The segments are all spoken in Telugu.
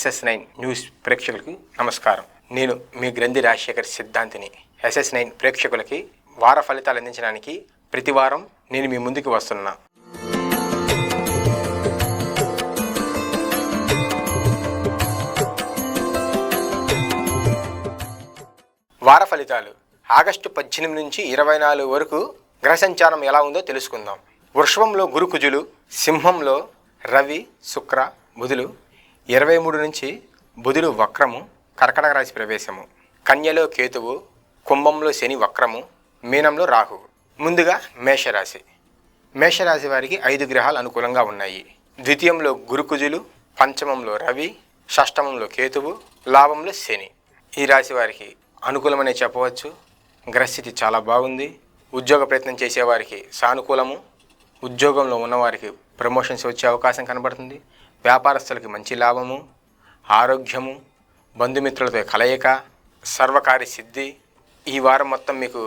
SS9 న్యూస్ ప్రేక్షకులకు నమస్కారం. నేను మీ గ్రంథి రాజశేఖర్ సిద్ధాంతిని. SS9 ప్రేక్షకులకి వార ఫలితాలు అందించడానికి ప్రతి వారం నేను మీ ముందుకు వస్తున్నా. వార ఫలితాలు ఆగస్టు 18 నుంచి 24 వరకు గ్రహ సంచారం ఎలా ఉందో తెలుసుకుందాం. వృషభంలో గురు కుజులు, సింహంలో రవి శుక్ర బుధులు, 23 నుంచి బుధుడు వక్రము, కర్కటక రాశి ప్రవేశము, కన్యలో కేతువు, కుంభంలో శని వక్రము, మీనంలో రాహువు. ముందుగా మేషరాశి. మేషరాశి వారికి 5 గ్రహాలు అనుకూలంగా ఉన్నాయి. ద్వితీయంలో గురుకుజులు, పంచమంలో రవి, షష్టమంలో కేతువు, లాభంలో శని. ఈ రాశి వారికి అనుకూలమనే చెప్పవచ్చు. గ్రహస్థితి చాలా బాగుంది. ఉద్యోగ ప్రయత్నం చేసేవారికి సానుకూలము, ఉద్యోగంలో ఉన్నవారికి ప్రమోషన్స్ వచ్చే అవకాశం కనబడుతుంది. వ్యాపారస్తులకి మంచి లాభము, ఆరోగ్యము, బంధుమిత్రులతో కలయిక, సర్వకార్య సిద్ధి. ఈ వారం మొత్తం మీకు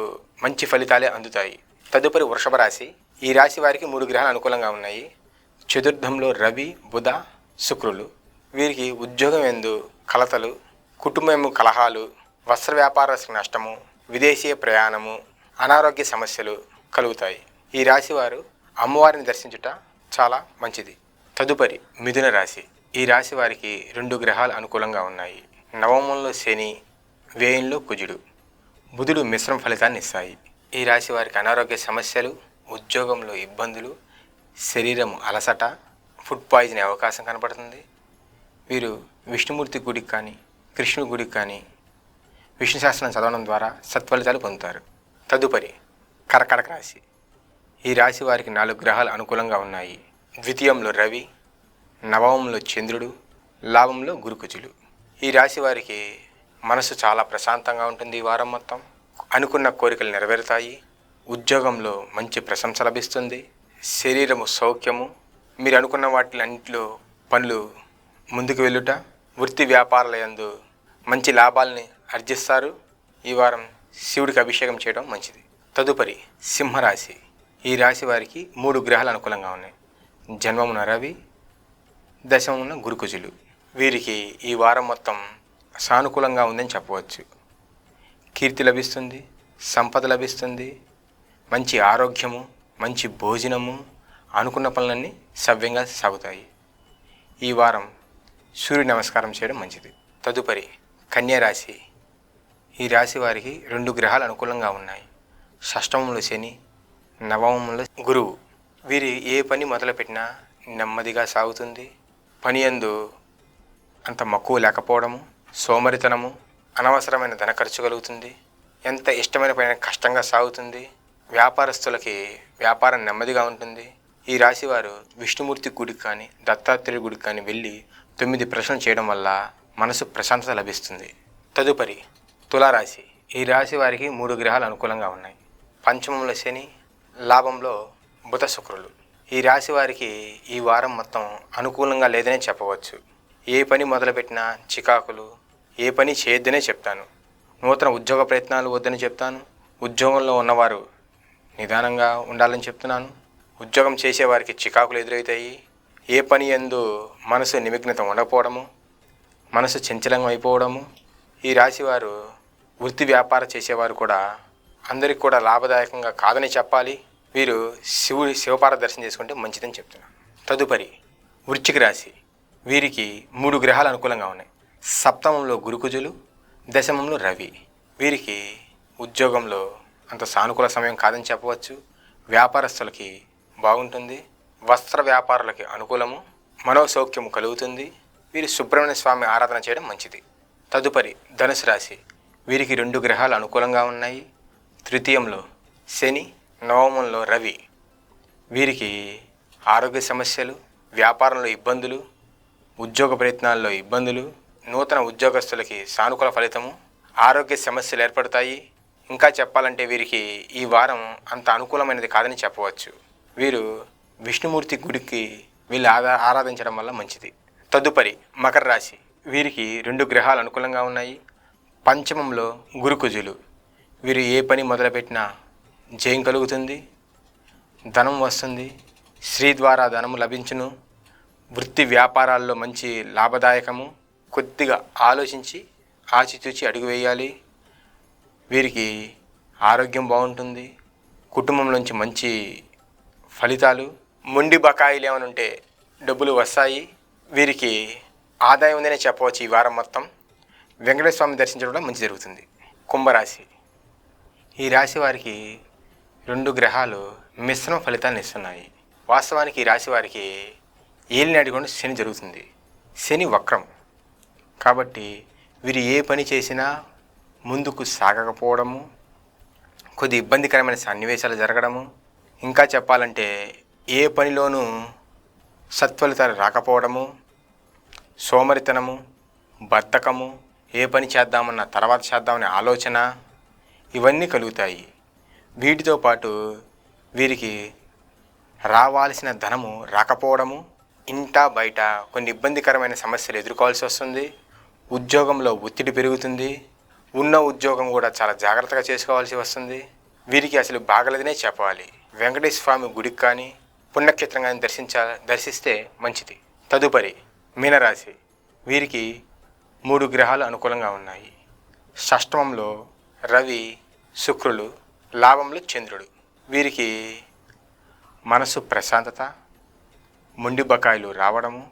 మంచి ఫలితాలే అందుతాయి. తదుపరి వృషభ రాశి. ఈ రాశి వారికి 3 గ్రహాలు అనుకూలంగా ఉన్నాయి. చతుర్థంలో రవి, బుధ, శుక్రులు. వీరికి ఉద్యోగం ఎందు కలతలు, కుటుంబం కలహాలు, వస్త్ర వ్యాపారస్తులకు నష్టము, విదేశీయ ప్రయాణము, అనారోగ్య సమస్యలు కలుగుతాయి. ఈ రాశి వారు అమ్మవారిని దర్శించుట చాలా మంచిది. తదుపరి మిథున రాశి. ఈ రాశి వారికి 2 గ్రహాలు అనుకూలంగా ఉన్నాయి. నవమంలో శని, వ్యయంలో కుజుడు. బుధుడు మిశ్రమ ఫలితాన్ని ఇస్తాయి. ఈ రాశి వారికి అనారోగ్య సమస్యలు, ఉద్యోగంలో ఇబ్బందులు, శరీరం అలసట, ఫుడ్ పాయిజన్ అయ్యే అవకాశం కనపడుతుంది. వీరు విష్ణుమూర్తి గుడికి కానీ కృష్ణుడి గుడికి కానీ విష్ణు శాస్త్రం చదవడం ద్వారా సత్ఫలితాలు పొందుతారు. తదుపరి కర్కాటక రాశి. ఈ రాశి వారికి 4 గ్రహాలు అనుకూలంగా ఉన్నాయి. ద్వితీయంలో రవి, నవమంలో చంద్రుడు, లాభంలో గురుకుజులు. ఈ రాశి వారికి మనసు చాలా ప్రశాంతంగా ఉంటుంది. ఈ వారం మొత్తం అనుకున్న కోరికలు నెరవేరుతాయి. ఉద్యోగంలో మంచి ప్రశంస లభిస్తుంది. శరీరము సౌఖ్యము, మీరు అనుకున్న వాటిలన్నింటిలో పనులు ముందుకు వెళ్ళుట, వృత్తి వ్యాపారాల యందు మంచి లాభాలని ఆర్జిస్తారు. ఈ వారం శివుడికి అభిషేకం చేయడం మంచిది. తదుపరి సింహరాశి. ఈ రాశి వారికి 3 గ్రహాలు అనుకూలంగా ఉన్నాయి. జన్మమున రవి, దశమమున గురుకుజులు. వీరికి ఈ వారం మొత్తం సానుకూలంగా ఉందని చెప్పవచ్చు. కీర్తి లభిస్తుంది, సంపద లభిస్తుంది, మంచి ఆరోగ్యము, మంచి భోజనము, అనుకున్న పనులన్నీ సవ్యంగా సాగుతాయి. ఈ వారం సూర్య నమస్కారం చేయడం మంచిది. తదుపరి కన్యారాశి. ఈ రాశి వారికి 2 గ్రహాలు అనుకూలంగా ఉన్నాయి. షష్టమంలో శని, నవమంలో గురువు. వీరి ఏ పని మొదలుపెట్టినా నెమ్మదిగా సాగుతుంది. పని యందు అంత మక్కువ లేకపోవడము, సోమరితనము, అనవసరమైన ధన ఖర్చు కలుగుతుంది. ఎంత ఇష్టమైన పని కష్టంగా సాగుతుంది. వ్యాపారస్తులకి వ్యాపారం నెమ్మదిగా ఉంటుంది. ఈ రాశి వారు విష్ణుమూర్తి గుడికి కానీ దత్తాత్రేయ గుడికి కానీ వెళ్ళి 9 ప్రశ్నలు చేయడం వల్ల మనసు ప్రశాంతత లభిస్తుంది. తదుపరి తులారాశి. ఈ రాశి వారికి 3 గ్రహాలు అనుకూలంగా ఉన్నాయి. పంచమంలో శని, లాభంలో బుధ శుక్రులు. ఈ రాశి వారికి ఈ వారం మొత్తం అనుకూలంగా లేదనే చెప్పవచ్చు. ఏ పని మొదలుపెట్టినా చికాకులు, ఏ పని చేయొద్దనే చెప్తాను. నూతన ఉద్యోగ ప్రయత్నాలు వద్దని చెప్తాను. ఉద్యోగంలో ఉన్నవారు నిదానంగా ఉండాలని చెప్తున్నాను. ఉద్యోగం చేసేవారికి చికాకులు ఎదురవుతాయి. ఏ పని యందు మనసు నిమగ్నత ఉండకపోవడము, మనసు చంచలంగా అయిపోవడము. ఈ రాశివారు వృత్తి వ్యాపారం చేసేవారు కూడా అందరికి కూడా లాభదాయకంగా కాదని చెప్పాలి. వీరు శివపార దర్శనం చేసుకుంటే మంచిదని చెప్తున్నాను. తదుపరి వృశ్చిక రాశి. వీరికి 3 గ్రహాలు అనుకూలంగా ఉన్నాయి. సప్తమంలో గురుకుజులు, దశమంలో రవి. వీరికి ఉద్యోగంలో అంత సానుకూల సమయం కాదని చెప్పవచ్చు. వ్యాపారస్తులకి బాగుంటుంది. వస్త్ర వ్యాపారులకి అనుకూలము, మనోసౌఖ్యము కలుగుతుంది. వీరు సుబ్రహ్మణ్య స్వామి ఆరాధన చేయడం మంచిది. తదుపరి ధనుసు రాశి. వీరికి 2 గ్రహాలు అనుకూలంగా ఉన్నాయి. తృతీయంలో శని, నవమంలో రవి. వీరికి ఆరోగ్య సమస్యలు, వ్యాపారంలో ఇబ్బందులు, ఉద్యోగ ప్రయత్నాల్లో ఇబ్బందులు, నూతన ఉద్యోగస్తులకి సానుకూల ఫలితము, ఆరోగ్య సమస్యలు ఏర్పడతాయి. ఇంకా చెప్పాలంటే వీరికి ఈ వారం అంత అనుకూలమైనది కాదని చెప్పవచ్చు. వీరు విష్ణుమూర్తి గుడికి వీళ్ళు ఆరాధించడం వల్ల మంచిది. తదుపరి మకర రాశి. వీరికి 2 గ్రహాలు అనుకూలంగా ఉన్నాయి. పంచమంలో గురుకుజులు. వీరు ఏ పని మొదలుపెట్టినా జయం కలుగుతుంది, ధనం వస్తుంది, స్త్రీ ద్వారా ధనము లభించును, వృత్తి వ్యాపారాల్లో మంచి లాభదాయకము, కొద్దిగా ఆలోచించి ఆచితూచి అడుగు వేయాలి. వీరికి ఆరోగ్యం బాగుంటుంది, కుటుంబంలోంచి మంచి ఫలితాలు, మొండి బకాయిలు ఏమైనా ఉంటే డబ్బులు వస్తాయి. వీరికి ఆదాయం ఉందనే చెప్పవచ్చు. ఈ వారం మొత్తం వెంకటేశ్వర స్వామిని దర్శించడం కూడా మంచి జరుగుతుంది. కుంభరాశి. ఈ రాశి వారికి 2 గ్రహాలు మిశ్రమ ఫలితాలను ఇస్తున్నాయి. వాస్తవానికి ఈ రాశి వారికి ఏలినాటి కూడా శని జరుగుతుంది. శని వక్రం కాబట్టి వీరు ఏ పని చేసినా ముందుకు సాగకపోవడము, కొద్ది ఇబ్బందికరమైన సన్నివేశాలు జరగడము, ఇంకా చెప్పాలంటే ఏ పనిలోనూ సత్ఫలితాలు రాకపోవడము, సోమరితనము, బద్ధకము, ఏ పని చేద్దామన్న తర్వాత చేద్దామనే ఆలోచన, ఇవన్నీ కలుగుతాయి. వీటితో పాటు వీరికి రావాల్సిన ధనము రాకపోవడము, ఇంట బయట కొన్ని ఇబ్బందికరమైన సమస్యలు ఎదుర్కోవాల్సి వస్తుంది. ఉద్యోగంలో ఒత్తిడి పెరుగుతుంది. ఉన్న ఉద్యోగం కూడా చాలా జాగ్రత్తగా చేసుకోవాల్సి వస్తుంది. వీరికి అసలు బాగలేదనే చెప్పాలి. వెంకటేశ్వర స్వామి గుడికి కానీ పుణ్యక్షేత్రం కానీ దర్శిస్తే మంచిది. తదుపరి మీనరాశి. వీరికి 3 గ్రహాలు అనుకూలంగా ఉన్నాయి. షష్టమంలో రవి, శుక్రులు, లాభంలో చంద్రుడు. వీరికి మనసు ప్రశాంతత, మొండి బకాయిలు రావడము,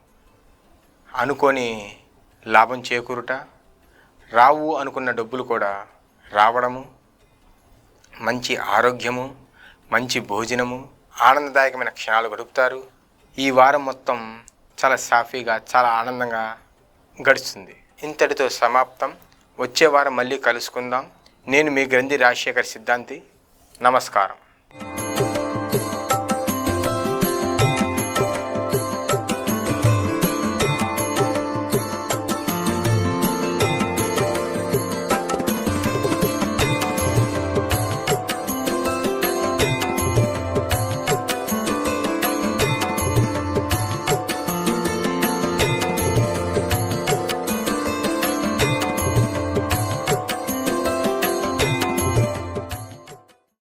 అనుకోని లాభం చేకూరుట, రావు అనుకున్న డబ్బులు కూడా రావడము, మంచి ఆరోగ్యము, మంచి భోజనము, ఆనందదాయకమైన క్షణాలు గడుపుతారు. ఈ వారం మొత్తం చాలా సాఫీగా, చాలా ఆనందంగా గడుస్తుంది. ఇంతటితో సమాప్తం. వచ్చే వారం మళ్ళీ కలుసుకుందాం. నేను మీ గ్రంథి రాజశేఖర్ సిద్ధాంతి. నమస్కారం.